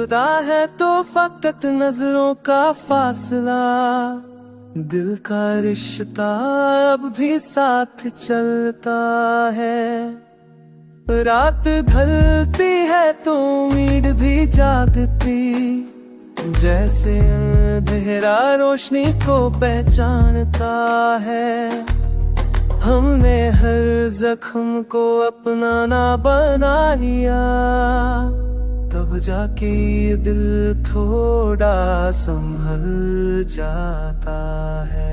खुदा है तो फकत नजरों का फासला, दिल का रिश्ता अब भी साथ चलता है। रात ढलती है तो उम्मीद भी जागती, जैसे अंधेरा रोशनी को पहचानता है। हमने हर जख्म को अपना ना बना लिया, तब जाके ये दिल थोड़ा संभल जाता है।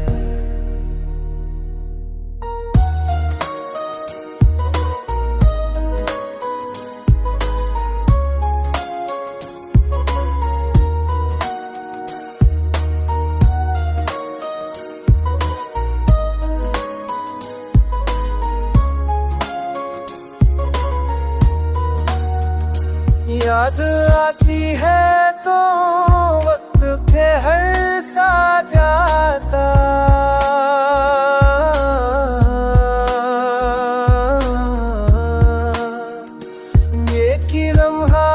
याद आती है तो वक्त ठहर सा जाता, ये कि लम्हा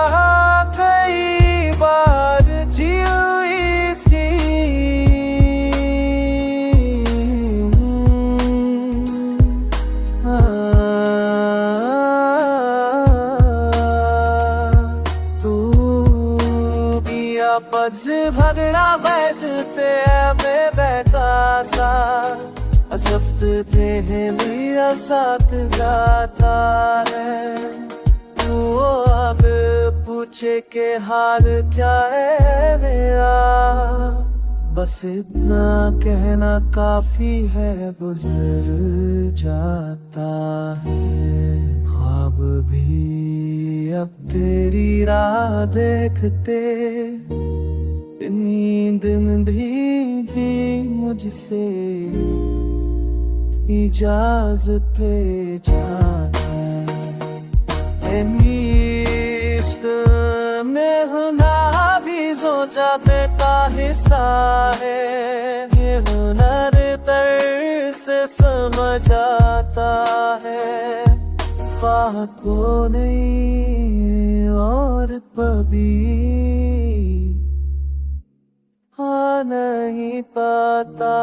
कई बार जी हुई सी, पज भगड़ा बैजते बेबैकासा, असफ्त देह लिया साथ जाता है। तू अब पूछे के हाल क्या है मेरा, बस इतना कहना काफी है, गुजर जाता है। ख्वाब भी अब तेरी राह देखते, नींद भी मुझसे इजाजत चाहता है। इश्क में होना भी सोचा का हिस्सा है, ये हुनर तरस समझ आता है। पाक को नहीं और कभी नहीं पाता।